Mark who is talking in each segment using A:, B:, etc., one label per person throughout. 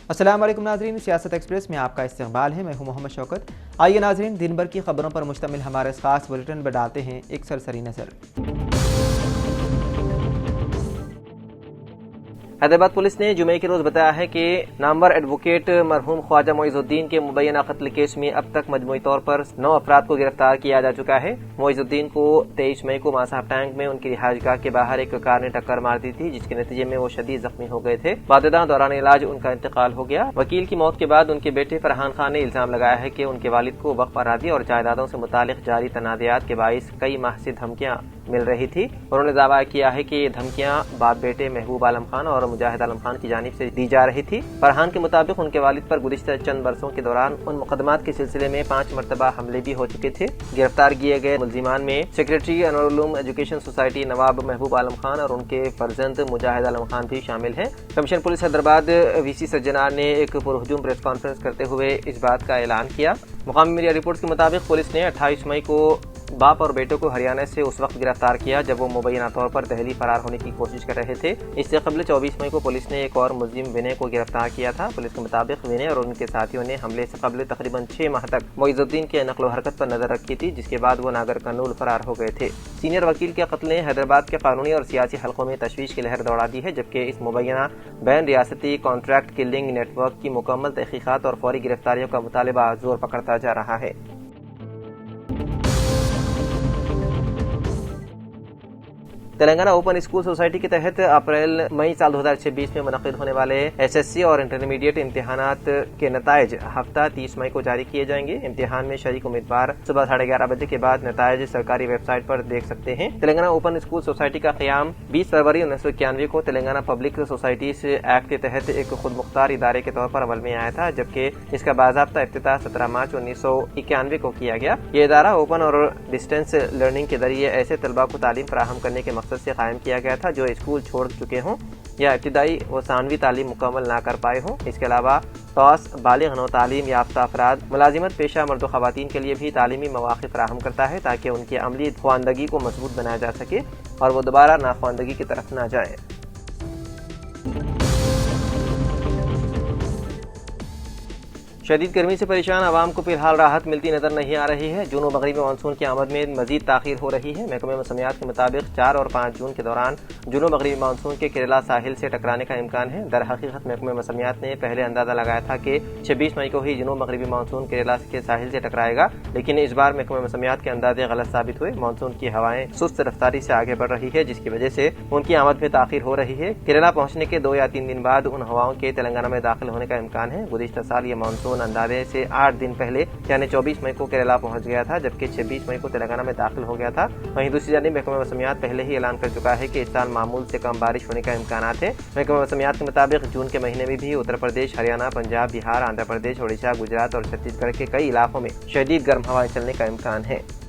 A: अस्सलाम वालेकुम नाजरीन, सियासत एक्सप्रेस में आपका इस्तकबाल है। मैं हूं मोहम्मद शौकत। आइए नाजरीन, दिन भर की खबरों पर मुश्तमिल हमारे इस खास बुलेटिन पर डालते हैं एक सरसरी नज़र। हैदराबाद पुलिस ने जुमे के रोज बताया है कि नामवर एडवोकेट मरहूम ख्वाजा मोइजुद्दीन के मुबैना कत्ल केस में अब तक मजमूई तौर पर 9 अफराद को गिरफ्तार किया जा चुका है। मोइजुद्दीन को 23 मई को मासाहब टैंक में उनकी रिहाइशगाह के बाहर एक कार ने टक्कर मार दी थी, जिसके नतीजे में वो शदीद जख्मी हो गए थे। बाददा दौरान इलाज उनका इंतकाल हो गया। वकील की मौत के बाद उनके बेटे फरहान खान ने इल्जाम लगाया है कि उनके वालिद को वक्फ अरादी और जायदादों से मुतालिक जारी तनाज़ात के बाइस कई माह से धमकियां मिल रही थी। उन्होंने दावा किया है कि ये धमकियां बाप बेटे महबूब आलम खान और मुजाहिद आलम खान की जानिब से दी जा रही थी। फरहान के मुताबिक उनके वालिद पर गुज़िश्ता चंद बरसों के दौरान उन मुकदमात के सिलसिले में 5 मरतबा हमले भी हो चुके थे। गिरफ्तार किए गए मुल्जिमान में सेक्रेटरी अनवरुल एजुकेशन सोसाइटी नवाब महबूब आलम खान और उनके फर्जंद मुजाहिद आलम खान भी शामिल हैं। Commissioner police Hyderabad VC Sajjanar ने एक पुरहुजूम प्रेस कॉन्फ्रेंस करते हुए इस बात का ऐलान किया। मुकामी मीडिया रिपोर्ट के मुताबिक पुलिस ने 28 मई को बाप और बेटों को हरियाणा से उस वक्त गिरफ्तार किया जब वो मुबैना तौर पर दहली फरार होने की कोशिश कर रहे थे। इससे कबल 24 मई को पुलिस ने एक और मुलजिम विनय को गिरफ्तार किया था। पुलिस के मुताबिक विनय और उनके साथियों ने हमले से कबल तकरीबन 6 माह तक मोइजुद्दीन के नकलो हरकत पर नजर रखी थी, जिसके बाद वो नागर कर्नूल फरार हो गए थे। सीनियर वकील के कत्ल ने हैदराबाद के कानूनी और सियासी हलकों में तशवीश की लहर दौड़ा दी है, जबकि इस मुबैना बैन रियासती कॉन्ट्रैक्ट किलिंग नेटवर्क की मुकम्मल तहकीकात और फौरी गिरफ्तारियों का मुतालबा जोर पकड़ता जा रहा है। तेलंगाना ओपन स्कूल सोसाइटी के तहत अप्रैल मई साल 2026 में मुनक़िद होने वाले एसएससी और इंटरमीडिएट इम्तिहानात के नताइज हफ्ता 30 मई को जारी किए जाएंगे। इम्तिहान में शरीक उम्मीदवार सुबह 11:30 बजे के बाद नताइज सरकारी वेबसाइट पर देख सकते हैं। तेलंगाना ओपन स्कूल सोसाइटी का क़याम 20 फरवरी 1991 को तेलंगाना पब्लिक सोसाइटीज एक्ट के तहत एक खुद मुख्तार इदारे के तौर पर अमल में आया था, जबकि इसका बाज़ाब्ता इफ्तिताह 17 मार्च 1991 को किया गया। ये इदारा ओपन और डिस्टेंस लर्निंग के जरिए ऐसे तलबा को तालीम फराहम करने के से कायम किया गया था जो स्कूल छोड़ चुके हों या इब्तिदाई व सानवी तालीम मुकम्मल ना कर पाए हों। इसके अलावा तौस बालिग नौ तालीम याफ्ता अफराद मुलाजिमत पेशा मर्द ख़वातीन के लिए भी तालीमी मौक़िफ़ फराहम करता है, ताकि उनकी अमली ख्वानदगी को मजबूत बनाया जा सके और वो दोबारा नाख्वानदगी की तरफ ना जाए। शदीद गर्मी से परेशान आवाम को फिलहाल राहत मिलती नजर नहीं आ रही है। जून व मगरिबी मानसून की आमद में मजीद ताख़ीर हो रही है। महकमे मौसमियात के मुताबिक 4 और 5 जून के दौरान जून व मगरिबी मानसून के केरला साहिल से टकराने का इम्कान है। दर हकीकत महकमे मौसमियात ने पहले अंदाजा लगाया था कि 26 मई को ही जून मगरिबी मानसून केरला के साहिल से टकराएगा, लेकिन इस बार महकमे मौसमियात के अंदाजे गलत साबित हुए। मानसून की हवाएं सुस्त रफ्तारी से आगे बढ़ रही है, जिसकी वजह से उनकी आमद में ताख़ीर हो रही है। केरला पहुंचने के 2 या 3 दिन बाद उन हवाओं के तेलंगाना में दाखिल होने का इम्कान है। गुज़िश्ता साल ये मानसून अंदाजे से 8 दिन पहले यानी 24 मई को केरला पहुंच गया था, जबकि 26 मई को तेलंगाना में दाखिल हो गया था। वहीं दूसरी जानिब महकमा मौसमियात पहले ही ऐलान कर चुका है कि इस साल मामूल से कम बारिश होने का इम्कानात है। महकमा मौसमियात के मुताबिक जून के महीने में भी उत्तर प्रदेश, हरियाणा, पंजाब, बिहार, आंध्र प्रदेश, ओडिशा, गुजरात और छत्तीसगढ़ के कई इलाकों में शदीद गर्म हवाएं चलने का इम्कान है।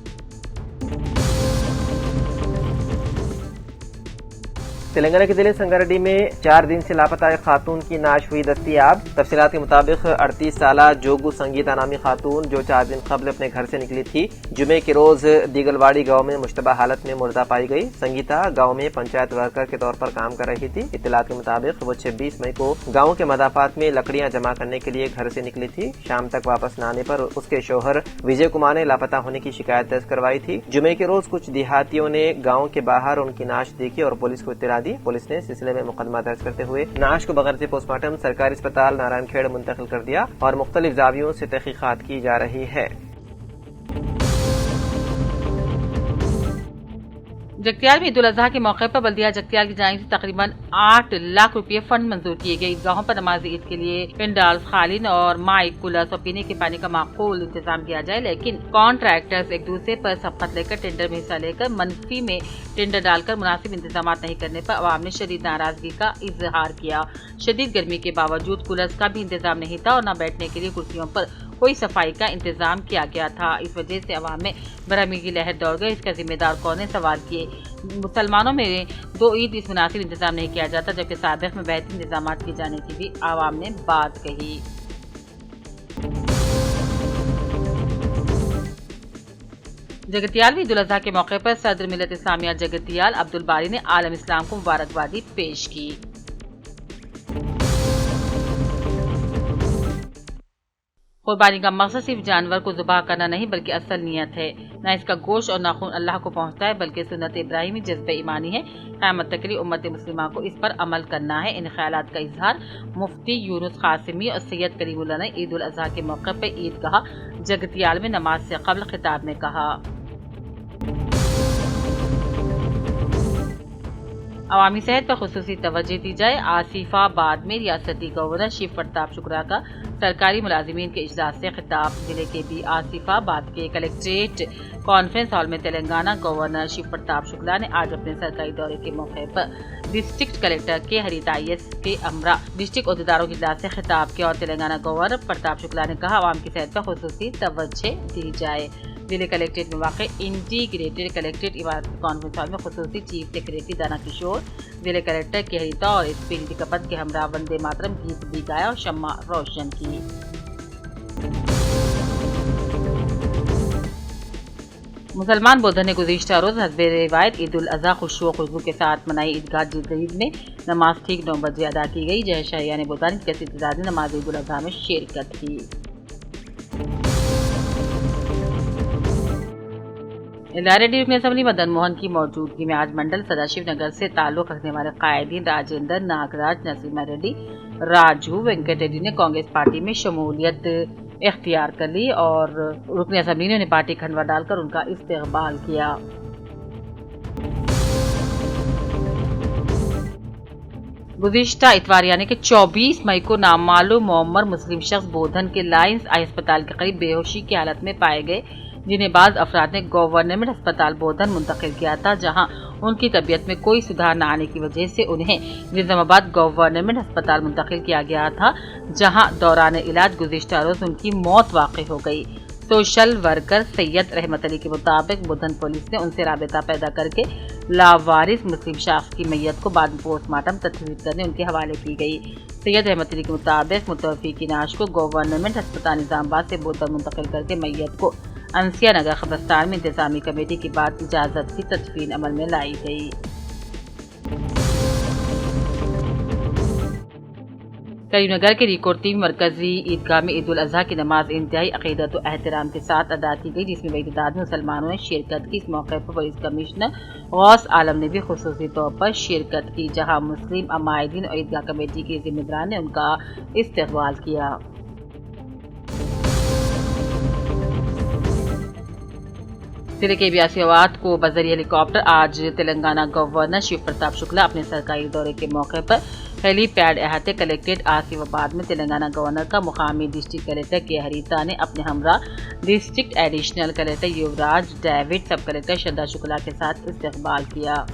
A: तेलंगाना के जिले संगारेड्डी में 4 दिन से लापता एक खातून की नाश हुई दस्तियाब। तफसीलात के मुताबिक 38 साला जोगू संगीता नामी खातून जो 4 दिन कबल अपने घर से निकली थी, जुमे के रोज दीगलवाड़ी गांव में मुश्तबा हालत में मुर्दा पाई गई। संगीता गांव में पंचायत वर्कर के तौर पर काम कर रही थी। इत्तलात के मुताबिक वो 26 मई को गाँव के मदाफात में लकड़ियां जमा करने के लिए घर से निकली थी। शाम तक वापस न आने पर उसके शोहर विजय कुमार ने लापता होने की शिकायत दर्ज करवाई थी। जुमे के रोज कुछ देहातियों ने गाँव के बाहर उनकी नाश देखी और पुलिस को इत्तला दी। पुलिस ने सिलसिले में मुकदमा दर्ज करते हुए नाश को बगैर पोस्टमार्टम सरकारी अस्पताल नारायणखेड़ मुंतकिल कर दिया और मुख्तलिफ जावियों से तहकीकात की जा रही है।
B: जगतियाल में ईद उल अजहा के मौके पर बल्दिया जगतियाल की जानिब से तकरीबन 8 लाख रुपए फंड मंजूर किए गए। ईदगाहों पर नमाज ईद के लिए पेंडाल, खालिन और माइक, कूलर्स और पीने के पानी का माकूल इंतजाम किया जाए, लेकिन कॉन्ट्रैक्टर्स एक दूसरे पर सबकत लेकर टेंडर में हिस्सा लेकर मनफी में टेंडर डालकर मुनासिब इंतजाम नहीं करने पर अवाम ने शदीद नाराजगी का इजहार किया। शदीद गर्मी के बावजूद कूलर्स का भी इंतजाम नहीं था और न बैठने के लिए कुर्सियों पर कोई सफाई का इंतजाम किया गया था। इस वजह से अवाम में बरहमी की लहर दौड़ गई। इसका जिम्मेदार कौन है? सवाल किए। मुसलमानों में 2 ईद इस मुनासिब इंतजाम नहीं किया जाता, जबकि साबिक़ में बेहतरीन इंतजाम किए जाने की भी आवाम ने बात कही। जगतियाल में ईद उल अजहा के मौके पर सदर मिलत इस्लामिया जगतियाल अब्दुल बारी ने आलम इस्लाम को मुबारकबादी पेश की। कुर्बानी का मकसद सिर्फ जानवर को ज़ुबाह करना नहीं बल्कि असल नियत है। न इसका गोश्त और नाखून अल्लाह को पहुँचता है बल्कि सुन्नत इब्राहिमी जज्बे ईमानी है। क़यामत तक के लिए उम्मत मुस्लिमा को इस पर अमल करना है। इन ख्यालात का इजहार मुफ्ती यूनुस कासिमी और सैयद करीमुल्लाह ने ईद उल अजहा के मौके पर ईदगाह जगतियाल में नमाज से कबल खिताब में कहा। अवामी सेहत पर खुसूसी तवज्जो दी जाए। आसिफाबाद में रियासती गवर्नर शिव प्रताप शुक्ला का सरकारी मुलाजिमीन के इजलास से खिताब। जिले के भी आसिफाबाद के कलेक्ट्रेट कॉन्फ्रेंस हॉल में तेलंगाना गवर्नर शिव प्रताप शुक्ला ने आज अपने सरकारी दौरे के मौके पर डिस्ट्रिक्ट कलेक्टर के हरित IAS के अमरा डिस्ट्रिक्ट अहदेदारों के इजलास से खिताब किया और तेलंगाना गवर्नर प्रताप शुक्ला ने कहा आवाम की सेहत पर खुसूसी तवज्जो दी जाए। जिले कलेक्ट्रेट में वाक़ इंटीग्रेटेड कलेक्ट्रेट इमारत कॉन्फ्रेंस हॉल में खुसूसी चीफ सेक्रेटरी दाना किशोर, जिले कलेक्टर के हरिता और SP कपत के हमरा वंदे मातरम गीत भी गाया और शम्मा रोशन की। मुसलमान बौद्धों ने गुज़िश्ता रोज हस्बे रिवायत ईद उल अजहा खुशू खुशबू के साथ मनाई। ईदगाह जदीद में नमाज ठीक 9 बजे अदा की गई। जय शहरिया ने बोतानी की कसीर तादाद में नमाज ईद उल अजहा में शिरकत की। लारेडी रुकन असम्बली मदन मोहन की मौजूदगी में आज मंडल सदाशिव नगर से ताल्लुक रखने वाले कायदीन राजेंद्र, नागराज, नसीमा रेड्डी, राजू, वेंकट रेड्डी ने कांग्रेस पार्टी में शमूलियत इख्तियार कर ली और रुकन असम्बली ने उन्हें पार्टी खंडवा डालकर उनका इस्तकबाल किया। गुज़िश्ता इतवार यानी कि 24 मई को नामालूम मोअम्मर मुस्लिम शख्स बोधन के लायंस आई अस्पताल के करीब बेहोशी की हालत में पाए गए, जिन्हें बाज़ अफराद ने गवर्नमेंट अस्पताल बोधन मुंतकिल किया था, जहां उनकी तबीयत में कोई सुधार न आने की वजह से उन्हें निजामाबाद गवर्नमेंट अस्पताल मुंतकिल किया गया था, जहां दौरान इलाज गुज़िश्ता रोज उनकी मौत वाक़ई हो गई। सोशल वर्कर सैयद रहमत अली के मुताबिक बोधन पुलिस ने उनसे राबता पैदा करके लावारिस मुस्लिम शख्स की मैयत को बाद में पोस्टमार्टम तस्वीर करने उनके हवाले की गई। सैयद रहमत अली के मुताबिक मुतवफ़ी की नाश को गवर्नमेंट अस्पताल निजामाबाद से बोधन मुंतकिल करके मैयत को अंसिया नगर कब्रिस्तान में इंतजामी कमेटी की बाद इजाजत की तदफीन अमल में लाई गई। करीमनगर के रिकोर्ती मरकजी ईदगाह में ईद उल अजहा की नमाज इंतहाई अकीदत व एहतराम के साथ अदा की गई, जिसमें बड़ी तादाद में मुसलमानों ने शिरकत की। इस मौके पर पुलिस कमिश्नर गौस आलम ने भी खुसूसी तौर पर शिरकत की, जहां मुस्लिम अमायदीन और ईदगाह कमेटी के जिम्मेदारान ने उनका इस्तकबाल किया। जिले के बियासीवाद को बजरी हेलीकॉप्टर आज तेलंगाना गवर्नर शिव प्रताप शुक्ला अपने सरकारी दौरे के मौके पर हेलीपैड अहाते कलेक्ट्रेट आसिफाबाद में तेलंगाना गवर्नर का मुकामी डिस्ट्रिक्ट कलेक्टर के हरिता ने अपने हमरा डिस्ट्रिक्ट एडिशनल कलेक्टर युवराज डेविड, सब कलेक्टर श्रद्धा शुक्ला के साथ इस्तकबाल किया।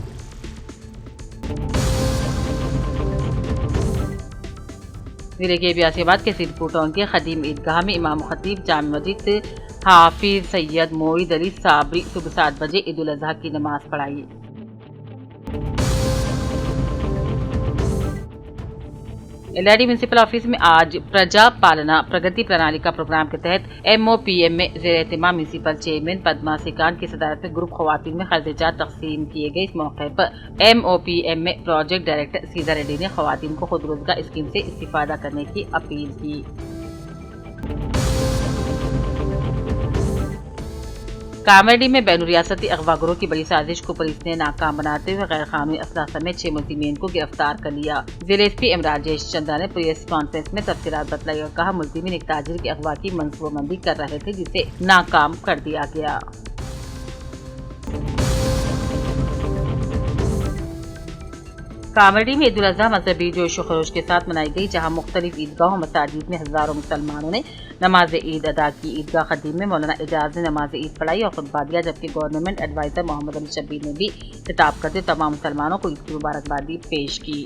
B: जिले के बियासीबाद के सिद्धपुर के खदीम ईदगाह में इमाम खतीब जाम मस्जिद हाफिज सैयद मोईद अली साबरी सुबह 7 बजे ईद उल अजहा की नमाज पढ़ाई। LID म्यूनसिपल ऑफिस में आज प्रजा पालना प्रगति प्रणाली का प्रोग्राम के तहत MOPM में ज़ेर एहतमाम म्यूनसिपल चेयरमैन पद्मा सिकान की सदारत में ग्रुप खवातीन में खर्चात तकसीम किए गए। इस मौके पर MOPM में प्रोजेक्ट डायरेक्टर सीधा रेड्डी ने खवातीन को खुद रोजगार स्कीम से इस्तिफादा करने की अपील की। कामेडी में बैन रियासती अगवा गिरोह की बड़ी साजिश को पुलिस ने नाकाम बनाते हुए गैर कानूनी असलाह समेत 6 मुलजिमीन को गिरफ्तार कर लिया। जिले SP M राजेश चंदा ने प्रेस कॉन्फ्रेंस में तफसीलात बतलाई और कहा मुलजिमीन एक ताजिर के अगवा की मंसूबाबंदी कर रहे थे, जिसे नाकाम कर दिया गया। कामेडी में ईद उल अजहा मजहबी जोश व खरोश के साथ मनाई गई, जहां मुख्तलिफ ईदगाहों मसाजिद में हजारों मुसलमानों ने नमाज ईद अदा की। ईदगाह खदीम में मौलाना एजाज ने नमाज ईद पढ़ाई और खुतबा दिया, जबकि गवर्नमेंट एडवाइजर मोहम्मद अली शब्बीर ने भी खिताब करते तमाम मुसलमानों को ईद की मुबारकबादी पेश की।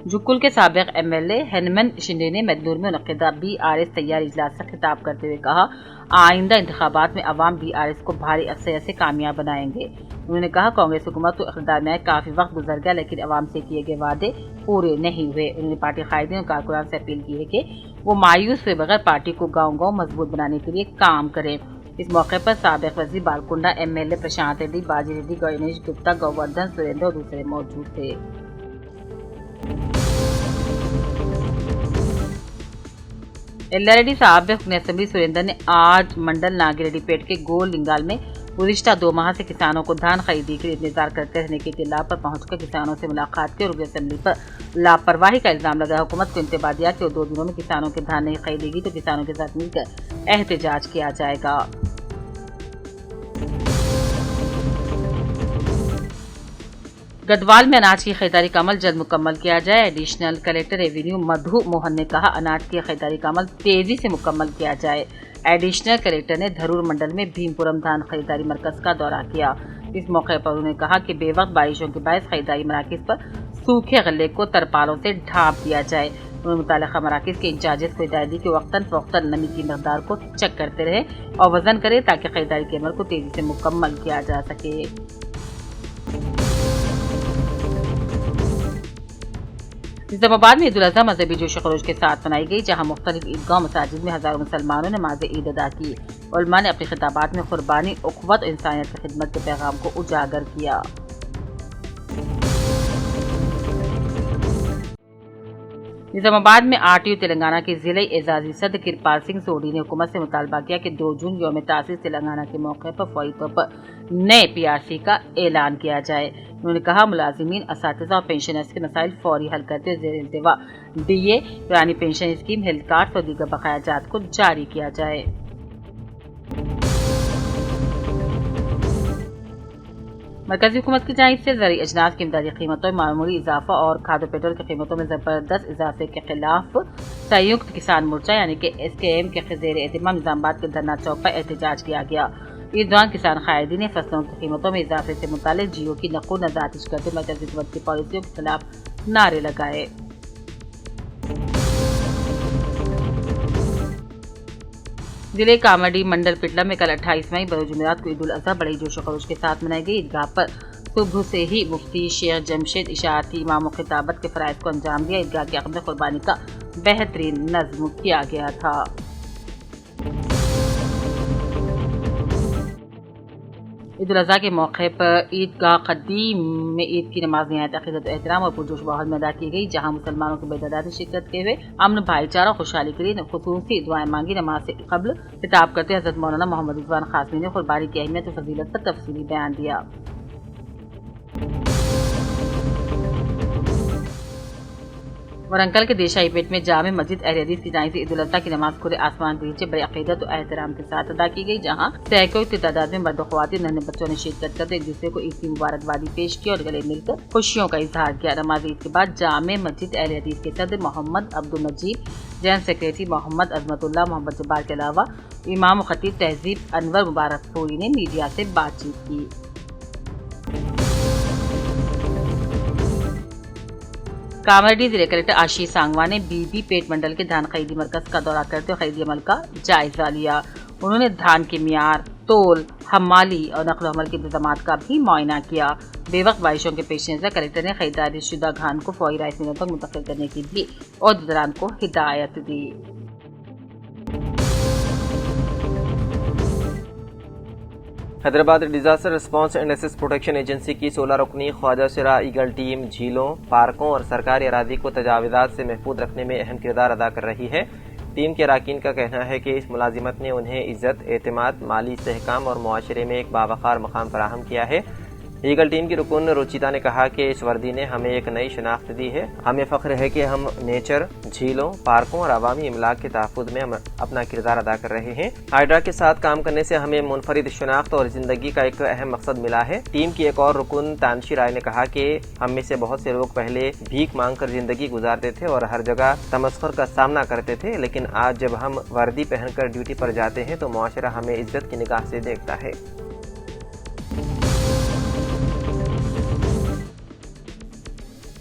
B: जुक्कुल के साबिक MLA हनुमान शिंदे ने मैदनूर में मुनक्किदा BRS तैयार इजलास से खिताब करते हुए कहा आइंदा इंतखाबात में अवाम BRS को भारी अक्सरियत से कामयाब बनाएंगे। उन्होंने कहा कांग्रेस हुकूमत को इख्तियार में काफी वक्त गुजर गया, लेकिन अवाम से किए गए वादे पूरे नहीं हुए। उन्होंने पार्टी कायदीन और कारकुनान से अपील की है कि वो मायूस हुए बगैर पार्टी को गांव-गांव मजबूत बनाने के लिए काम करें। इस मौके पर साबिक वजीर बालकुंडा एमएलए प्रशांत रेड्डी, बाजी रेड्डी, गणेश गुप्ता, गोवर्धन सुरेंद्र और दूसरे मौजूद थे। एल्लारेड्डी साहब असेंबली सुरेंद्र ने आज मंडल नागिरेड्डीपेट के गोल लिंगाल में गुज़िश्ता 2 माह से किसानों को धान खरीदी के लिए इंतजार करते रहने के इत्तला पर पहुंचकर किसानों से मुलाकात की और असेंबली पर लापरवाही का इल्जाम लगाया। हुकूमत को इंतबाह दिया कि 2 दिनों में किसानों के धान नहीं खरीदेगी तो किसानों के साथ मिलकर एहतजाज किया जाएगा। गढ़वाल में अनाज की खरीदारी का अमल जल्द मुकम्मल किया जाए। एडिशनल कलेक्टर रेवेन्यू मधु मोहन ने कहा, अनाज की खरीदारी का अमल तेजी से मुकम्मल किया जाए। एडिशनल कलेक्टर ने धरूर मंडल में भीमपुरम धान खरीदारी मरकज का दौरा किया। इस मौके पर उन्होंने कहा कि बेवक्त बारिशों के बायस खरीदारी मराकज पर सूखे गल्ले को तरपालों से ढांप दिया जाए। उन्होंने मुतालिका मराकज के इंचार्जेस को हिदायत दी कि वक्तन फवक्तन नमी की मकदार को चेक करते रहे और वजन करे ताकि खरीदारी के अमल को तेजी से मुकम्मल किया जा सके। निजामाबाद में ईद उल अज़हा मजहबी जोश खरोश के साथ मनाई गई, जहां मुख्तलिफ ईदगाह मसाजिद में हजारों मुसलमानों ने नमाज़ ईद अदा की। उलमा ने अपने खिताबात में कुर्बानी, उख़्वत और इंसानियत की खिदमत के पैगाम को उजागर किया। निजामाबाद में आरटीयू तेलंगाना के जिले एजाजी सदर किरपाल सिंह सोडी ने हुकूमत से मुतालबा किया कि 2 जून यौम तासीस तेलंगाना के मौके पर फौरी तौर पर नए पीआरसी का ऐलान किया जाए। उन्होंने कहा, मुलाजिमीन, असातिज़ा और पेंशनर्स के मसाइल फौरी हल करते हुए ज़ेर इल्तिवा डीए, पुरानी पेंशन स्कीम, हेल्थ कार्ड और दीगर बकाया जात को जारी किया जाए। मरकजी हुकूमत की जानिब से ज़रूरी अजनास की इमदादी कीमतों में मामूली इजाफा और खाद पेट्रोल की कीमतों में ज़बरदस्त इजाफे के खिलाफ संयुक्त किसान मोर्चा यानी कि एसकेएम के ज़ेर एहतमाम निजामाबाद के धरना चौक पर एहतजाज किया गया। इस दौरान किसान कायदीन ने फसलों की कीमतों में इजाफे से मुतालिक जियो की नक़ुल नज़ारत करते मरकजी हुकूमत की पॉलिसियों के खिलाफ नारे लगाए। जिले कामाडी मंडल पिटला में कल 28 मई बरोज जुमेरात को ईद उल अज़हा बड़े जोश खरोश के साथ मनाई गई। ईदगाह पर सुबह से ही मुफ्ती शेख जमशेद इशाअती इमाम खिताबत के फ़राइज़ को अंजाम दिया। ईदगाह के अक़द कुर्बानी का बेहतरीन नज़्म किया गया था। ईद उल अज़हा के मौके पर ईदगाह क़दीम में ईद की नमाज नहायत अक़ीदत और एहतराम और पुरजोश माहौल में अदा की गई, जहां मुसलमानों की बेतादाद शिरकत के हुए अमन, भाईचारा और खुशहाली के लिए खुसूसी दुआएं मांगी। नमाज से कबल खिताब करते हज़रत मौलाना मोहम्मद रिज़वान क़ासिमी ने कुर्बानी की अहमियत और फजीलत पर तफसीली बयान दिया। वरंगल के देशाई पेट में जामे मस्जिद अहले हदीस की जानिब से ईद उल अज़हा की नमाज खुले आसमान के नीचे बड़े अक़ीदत और एहतराम के साथ अदा की गई, जहां सैकड़ों की तादाद में मर्द व ख़वातीन नन्हे बच्चों ने शिरकत करते एक दूसरे को ईद की मुबारकबादी पेश की और गले मिलकर खुशियों का इजहार किया। नमाज ईद के बाद जामे मस्जिद अहले हदीस के सदर मोहम्मद अब्दुल मजीद, जनरल सेक्रेटरी मोहम्मद अज़मतुल्लाह मोहम्मद जब्बार के अलावा इमाम व खतीब तहजीब अनवर मुबारकपुरी ने मीडिया से बातचीत की। कामाडी जिले कलेक्टर आशीष सांगवा ने बीबी पेट मंडल के धान खरीदी मरकज का दौरा करते हुए खरीदी अमल का जायजा लिया। उन्होंने धान के मियार, तोल, हमाली और नकल हमल के इंतजाम का भी मुआयना किया। बेवक्त बारिशों के पेश नज़र कलेक्टर ने खरीदारी शुदा धान को फौरी राइस मिलों तक मुंतकिल करने की भी अहदेदारान को हिदायत दी।
A: हैदराबाद डिजास्टर रिस्पांस एंड एसेस प्रोटेक्शन एजेंसी की 16 रुकनी ख्वाजा सिरा ईगल टीम झीलों, पार्कों और सरकारी अरादी को तजाविज़ात से महफूज रखने में अहम किरदार अदा कर रही है। टीम के अरकान का कहना है कि इस मुलाजिमत ने उन्हें इज्जत, एतमाद, माली इस्तेहकाम और मुआशरे में एक बावकार मकाम फराहम किया है। ईगल टीम की रुकन रुचिता ने कहा कि इस वर्दी ने हमें एक नई शनाख्त दी है। हमें फ़ख्र है कि हम नेचर, झीलों, पार्कों और अवामी इमलाक के तहफ़्फ़ुज़ में अपना किरदार अदा कर रहे हैं। हाइड्रा के साथ काम करने से हमें मुनफरिद शनाख्त और ज़िंदगी का एक अहम मकसद मिला है। टीम की एक और रुकन तानशी राय ने कहा कि हम में से बहुत से लोग पहले भीख मांग कर जिंदगी गुजारते थे और हर जगह तमस्खुर का सामना करते थे, लेकिन आज जब हम वर्दी पहनकर ड्यूटी पर जाते हैं तो मुआशरा हमें इज्जत की निगाह से देखता है।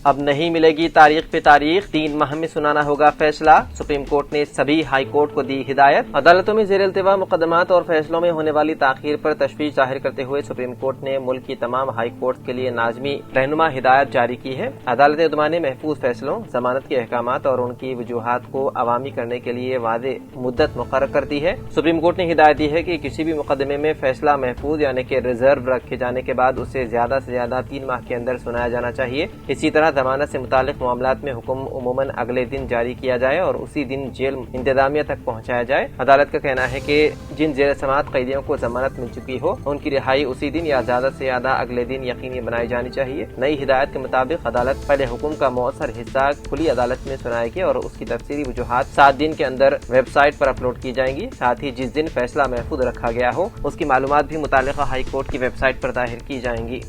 A: اب نہیں ملے گی تاریخ پہ تاریخ، 3 ماہ میں سنانا ہوگا فیصلہ، سپریم کورٹ نے سبھی ہائی کورٹ کو دی ہدایت۔ عدالتوں میں زیر التوا مقدمات اور فیصلوں میں ہونے والی تاخیر پر تشویش ظاہر کرتے ہوئے سپریم کورٹ نے ملک کی تمام ہائی کورٹ کے لیے لازمی رہنما ہدایت جاری کی ہے۔ عدالت عظمیٰ نے محفوظ فیصلوں، ضمانت کے احکامات اور ان کی وجوہات کو عوامی کرنے کے لیے واضح مدت مقرر کر دی ہے۔ سپریم کورٹ نے ہدایت دی ہے کہ کسی بھی مقدمے میں فیصلہ محفوظ یعنی کہ ریزرو رکھے جانے کے بعد اسے زیادہ سے زیادہ 3 ماہ کے اندر سنایا جانا چاہیے۔ اسی طرح ضمانت سے متعلق معاملات میں حکم عموماً اگلے دن جاری کیا جائے اور اسی دن جیل انتظامیہ تک پہنچایا جائے۔ عدالت کا کہنا ہے کہ جن زیر سماعت قیدیوں کو ضمانت مل چکی ہو ان کی رہائی اسی دن یا زیادہ سے زیادہ اگلے دن یقینی بنائی جانی چاہیے۔ نئی ہدایت کے مطابق عدالت پہلے حکم کا مؤثر حصہ کھلی عدالت میں سنائے گی اور اس کی تفصیلی وجوہات 7 دن کے اندر ویب سائٹ پر اپلوڈ کی جائیں گی۔ ساتھ ہی جس دن فیصلہ محفوظ رکھا گیا ہو اس کی معلومات بھی متعلقہ ہائی کورٹ کی ویب سائٹ پر ظاہر کی جائیں گی۔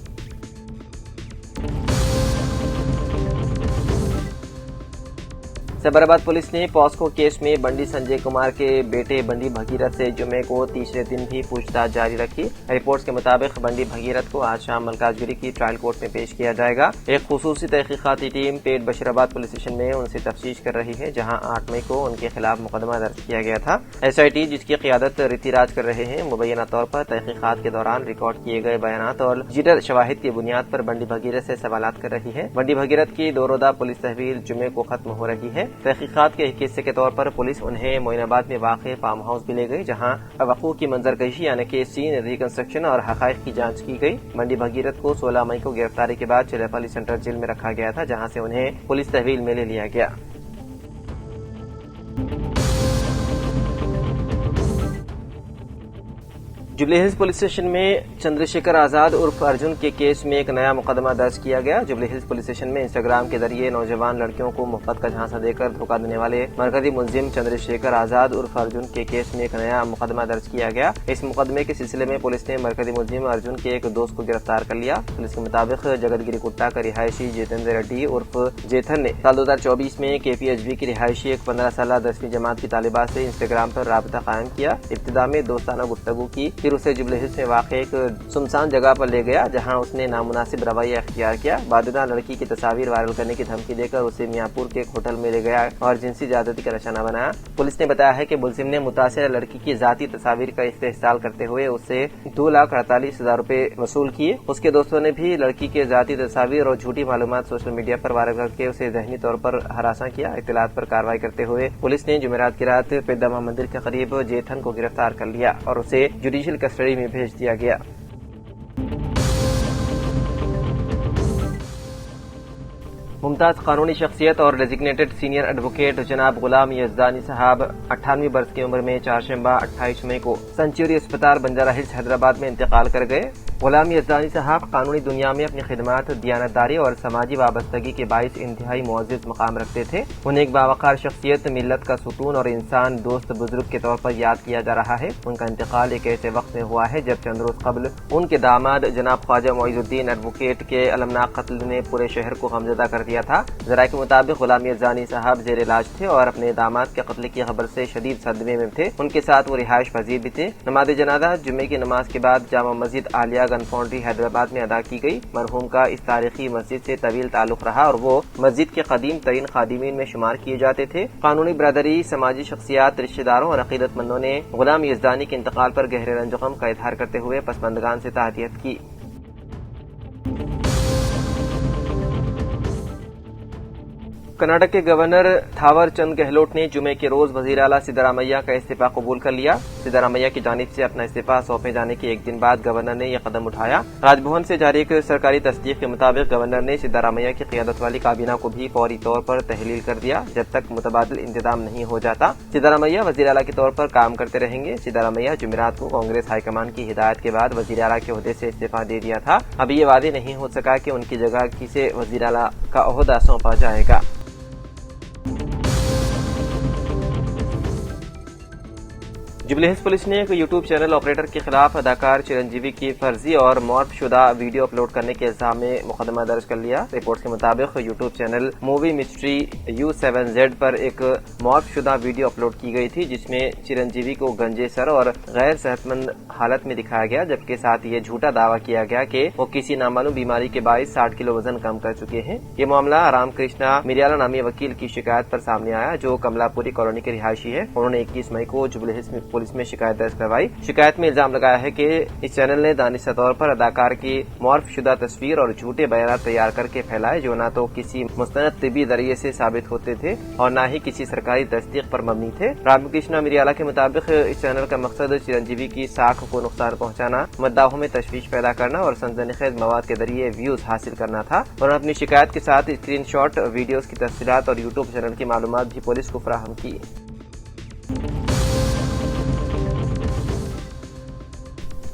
A: سبر آباد پولیس نے پاسکو کیس میں بنڈی سنجے کمار کے بیٹے بنڈی بھگیرت سے جمعے کو تیسرے دن بھی پوچھ تاچھ جاری رکھی۔ رپورٹس کے مطابق بنڈی بھگیرت کو آج شام ملکاج گیری کی ٹرائل کورٹ میں پیش کیا جائے گا۔ ایک خصوصی تحقیقاتی ٹیم پیٹ بشیر آباد پولیس اسٹیشن میں ان سے تفتیش کر رہی ہے، جہاں 8 مئی کو ان کے خلاف مقدمہ درج کیا گیا تھا۔ SIT جس کی قیادت ریتی راج کر رہے ہیں، مبینہ طور پر تحقیقات کے دوران ریکارڈ کیے گئے بیانات اور جیٹر شواہد کی بنیاد پر بنڈی بھگیرت سے سوالات کر رہی ہے۔ بنڈی بھگیرت کی 2 روزہ پولیس تحویل جمعے کو ختم ہو رہی ہے۔ تحقیقات کے ایک حصے کے طور پر پولیس انہیں معین آباد میں واقع فارم ہاؤس بھی لے گئی، جہاں وقوع کی منظر کشی یعنی کہ سین ریکنسٹرکشن اور حقائق کی جانچ کی گئی۔ بنڈی بھگیرت کو 16 مئی کو گرفتاری کے بعد چلیپلی سینٹرل جیل میں رکھا گیا تھا، جہاں سے انہیں پولیس تحویل میں لے لیا گیا۔ جبلی ہلز پولیس اسٹیشن میں چندر شیکھر آزاد عرف ارجن کے کیس میں ایک نیا مقدمہ درج کیا گیا۔ جبلی ہلز پولیس اسٹیشن میں انسٹاگرام کے ذریعے نوجوان لڑکیوں کو محبت کا جھانسا دے کر دھوکہ دینے والے مرکزی ملزم چندر شیکھر آزاد عرف ارجن کے کیس میں ایک نیا مقدمہ درج کیا گیا۔ اس مقدمے کے سلسلے میں پولیس نے مرکزی ملزم ارجن کے ایک دوست کو گرفتار کر لیا۔ پولیس کے مطابق جگت گری کٹا کا رہائشی جیتندر ریڈی عرف جیتھن نے سال 2024 میں KPHB کی رہائشی ایک 15 سالہ 10ویں جماعت کی طالبہ سے انسٹاگرام پر رابطہ قائم کیا۔ ابتدا میں دوستانہ گفتگو کی، پھر اسے جبلی ہلز میں واقع ایک سنسان جگہ پر لے گیا، جہاں اس نے نامناسب رویہ اختیار کیا۔ بعدازاں لڑکی کی تصاویر وائرل کرنے کی دھمکی دے کر اسے میاں پور کے ایک ہوٹل میں لے گیا اور جنسی زیادتی کا نشانہ بنایا۔ پولیس نے بتایا ہے کہ ملزم نے متاثرہ لڑکی کی ذاتی تصاویر کا استحصال کرتے ہوئے اسے 2,48,000 روپے وصول کیے۔ اس کے دوستوں نے بھی لڑکی کے ذاتی تصاویر اور جھوٹی معلومات سوشل میڈیا پر وائرل کر کے اسے ذہنی طور پر ہراساں کیا۔ اطلاعات پر کارروائی کرتے ہوئے پولیس نے جمعرات کی رات پیدامہ مندر کے قریب جیتھن کو گرفتار کر لیا اور اسے جوڈیشل کسٹڈی میں بھیج دیا گیا۔ ممتاز قانونی شخصیت اور ڈیزگنیٹڈ سینئر ایڈوکیٹ جناب غلام یزدانی صاحب 98 برس کی عمر میں چہارشنبہ 28 مئی کو سنچوری اسپتال بنجارہ ہلز حیدرآباد میں انتقال کر گئے۔ غلام یزدانی صاحب قانونی دنیا میں اپنی خدمات، دیانتداری اور سماجی وابستگی کے باعث انتہائی معزز مقام رکھتے تھے۔ انہیں ایک باوقار شخصیت، ملت کا ستون اور انسان دوست بزرگ کے طور پر یاد کیا جا رہا ہے۔ ان کا انتقال ایک ایسے وقت میں ہوا ہے جب چند روز قبل ان کے داماد جناب خواجہ معیز الدین ایڈوکیٹ کے المناک قتل نے پورے شہر کو غمزدہ کر دیا تھا۔ ذرائع کے مطابق غلام یزدانی صاحب زیر علاج تھے اور اپنے داماد کے قتل کی خبر سے شدید صدمے میں تھے۔ ان کے ساتھ وہ رہائش پذیر بھی تھے۔ نماز جنازہ جمعے کی نماز کے بعد جامع مسجد عالیہ گن فاؤنڈری حیدرآباد میں ادا کی گئی۔ مرحوم کا اس تاریخی مسجد سے طویل تعلق رہا اور وہ مسجد کے قدیم ترین خادمین میں شمار کیے جاتے تھے۔ قانونی برادری، سماجی شخصیات، رشتہ داروں اور عقیدت مندوں نے غلام یزدانی کے انتقال پر گہرے رنج و غم کا اظہار کرتے ہوئے پسماندگان سے تعزیت کی۔ کرناٹک کے گورنر تھاور چند گہلوٹ نے جمعے کے روز وزیر اعلیٰ سدارامیا کا استعفیٰ قبول کر لیا۔ سدارامیا کی جانب سے اپنا استعفیٰ سونپے جانے کے ایک دن بعد گورنر نے یہ قدم اٹھایا۔ راج بھون سے جاری ایک سرکاری تصدیق کے مطابق گورنر نے سدارامیا کی قیادت والی کابینہ کو بھی فوری طور پر تحلیل کر دیا جب تک متبادل انتظام نہیں ہو جاتا۔ سدارامیا وزیر اعلیٰ کے طور پر کام کرتے رہیں گے۔ سدارامیا جمعرات کو کانگریس ہائی کمان کی ہدایت کے بعد وزیر اعلیٰ کے عہدے سے استعفیٰ دے دیا تھا۔ ابھی یہ واضح نہیں ہو سکا کہ ان کی جگہ کسے وزیر اعلیٰ کا عہدہ سونپا جائے گا۔ जुबली हिल्स पुलिस ने एक यूट्यूब चैनल ऑपरेटर के खिलाफ अदाकार चिरंजीवी की फर्जी और मॉर्फ शुदा वीडियो अपलोड करने के इल्जाम में मुकदमा दर्ज कर लिया। रिपोर्ट के मुताबिक YouTube channel movie mystery U7Z पर एक मॉर्फ शुदा वीडियो अपलोड की गई थी, जिसमें चिरंजीवी को गंजे सर और गैर सेहतमंद हालत में दिखाया गया, जबकि साथ ये झूठा दावा किया गया कि वो किसी नामालूम बीमारी के बायस 60 किलो वजन कम कर चुके हैं। ये मामला रामकृष्णा मिरियाला नामी वकील की शिकायत पर सामने आया, जो कमलापुरी कॉलोनी के रिहायशी है। उन्होंने 21 मई को जुबली हिल्स पुलिस में शिकायत दर्ज करवाई। शिकायत में इल्जाम लगाया है कि इस चैनल ने दानिशा तौर पर अदाकार की मॉर्फ शुदा तस्वीर और झूठे बयान तैयार करके फैलाए, जो न तो किसी मुस्तनद तिबी जरिए से साबित होते थे और न ही किसी सरकारी तस्दीक पर मबनी थे। रामकृष्णा मिरियाला के मुताबिक इस चैनल का मकसद चिरंजीवी की साख को नुकसान पहुंचाना, मद्दाहों में तशवीश पैदा करना और सनसनीखेज मवाद के जरिए व्यूज हासिल करना था। उन्होंने अपनी शिकायत के साथ स्क्रीनशॉट, वीडियोस की तफसीलात और यूट्यूब चैनल की मालूमात भी पुलिस को फराहम की।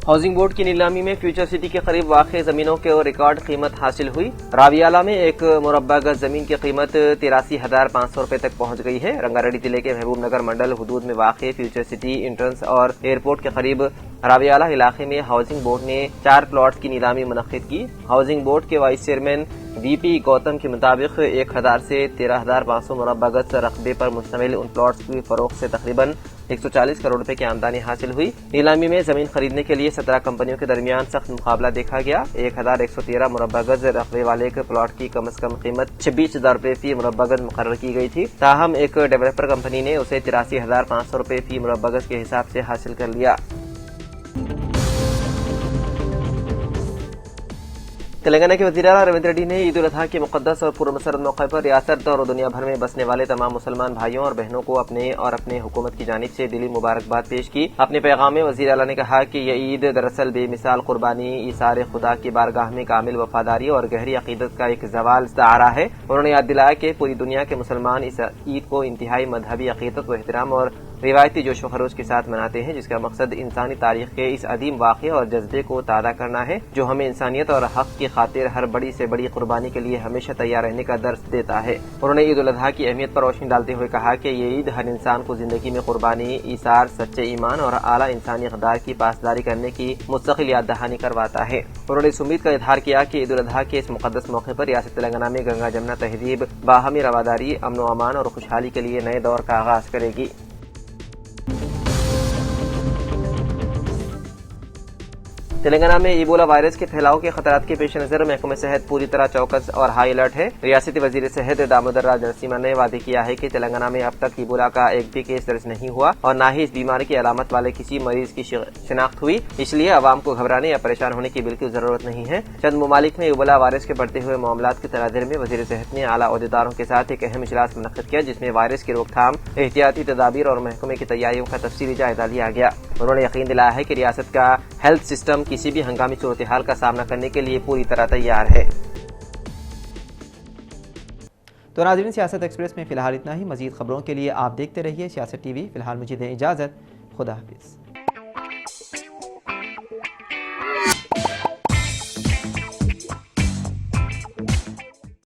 A: हाउसिंग बोर्ड की नीलामी में फ्यूचर सिटी के करीब वाक़ जमीनों के रिकॉर्ड कीमत हासिल हुई। रावियाला में एक मुरब्बा गज जमीन की कीमत 83,500 रुपए तक पहुंच गई है। रंगारेड्डी जिले के महबूब नगर मंडल हुदूद में वाक़ फ्यूचर सिटी एंट्रेंस और एयरपोर्ट के करीब रावियाला इलाके में हाउसिंग बोर्ड ने 4 प्लॉट्स की नीलामी मुनक्किद की। हाउसिंग बोर्ड के वाइस चेयरमैन VP गौतम के मुताबिक 1,000 से 13,500 मुरब्बा गज रकबे पर मुश्तमिल उन प्लॉट्स की फरोख्त से तकरीबन 140 करोड़ रुपए की आमदनी हासिल हुई। नीलामी में जमीन खरीदने के लिए 17 कंपनियों के दरमियान सख्त मुकाबला देखा गया। 1,113 मुरब्बा गज रकबे वाले एक प्लॉट की कम से कम कीमत 26,000 रुपए फी मुरब्बा गज मुकर्रर की गई थी। ताहम एक डेवलपर कंपनी ने उसे 83,500 रुपए फी मुरब्बा गज के हिसाब से हासिल कर लिया। तेलंगाना के वज़ीर आला रविंद्र रेड्डी ने ईद उल अज़हा के मुक़द्दस और पुरमसरत मौके पर रियासत और दुनिया भर में बसने वाले तमाम मुसलमान भाइयों और बहनों को अपने हुकूमत की जानिब से दिली मुबारकबाद पेश की। अपने पैगाम में वज़ीर आला ने कहा कि यह ईद दरअसल बेमिसाल कुर्बानी, ईसार खुदा की बारगाह में कामिल वफादारी और गहरी अकीदत का एक ज़वाल इस्तारा है। उन्होंने याद दिलाया कि पूरी दुनिया के मुसलमान इस ईद को इंतहाई मजहबी अकीदत व एहतराम और रिवायती जोश व खरोश के साथ मनाते हैं, जिसका मकसद इंसानी तारीख के इस अदीम वाक़े और जज्बे को ताज़ा करना है, जो हमें इंसानियत और हक की खातिर हर बड़ी से बड़ी कुर्बानी के लिए हमेशा तैयार रहने का दर्स देता है। उन्होंने ईद उल अज़हा की अहमियत पर रोशनी डालते हुए कहा कि ये ईद हर इंसान को जिंदगी में कुर्बानी, ईसार, सच्चे ईमान और आला इंसानी इक़दार की पासदारी करने की मुस्तक़िल याद दहानी करवाता है। उन्होंने इस उम्मीद का इज़हार किया कि ईद उल अज़हा के इस मुक़द्दस मौके पर रियासत तेलंगाना में गंगा जमुना तहजीब बाहमी रवादारी, अमन व अमान और खुशहाली के लिए नए दौर का आगाज करेगी। तेलंगाना में इबोला वायरस के फैलाव के खतरात के पेश नजर महकमा सेहत पूरी तरह चौकस और हाई अलर्ट है। रियासती वजीर सेहत दामोदर राज नरसिम्हा ने वादे किया है कि तेलंगाना में अब तक इबोला का एक भी केस दर्ज नहीं हुआ और न ही इस बीमारी की अलामत वाले किसी मरीज की शिनाख्त हुई, इसलिए अवाम को घबराने या परेशान होने की बिल्कुल जरूरत नहीं है। चंद ममालिक में इबोला वायरस के बढ़ते हुए मामलात के तनाज़ुर में वजीर सेहत ने आला ओहदेदारों के साथ एक अहम इजलास मुनक्किद किया, जिसमें वायरस की रोकथाम, एहतियाती तदाबीर और महकमे की तैयारियों का तफसीली जायजा लिया गया। उन्होंने यकीन दिलाया है कि रियासत का हेल्थ सिस्टम किसी भी हंगामी सूरत हाल का सामना करने के लिए पूरी तरह तैयार है।
C: तो नाज़रीन, सियासत एक्सप्रेस में फिलहाल इतना ही। मजीद खबरों के लिए आप देखते रहिए सियासत TV। फिलहाल मुझे दें इजाज़त। खुदा हाफिज़।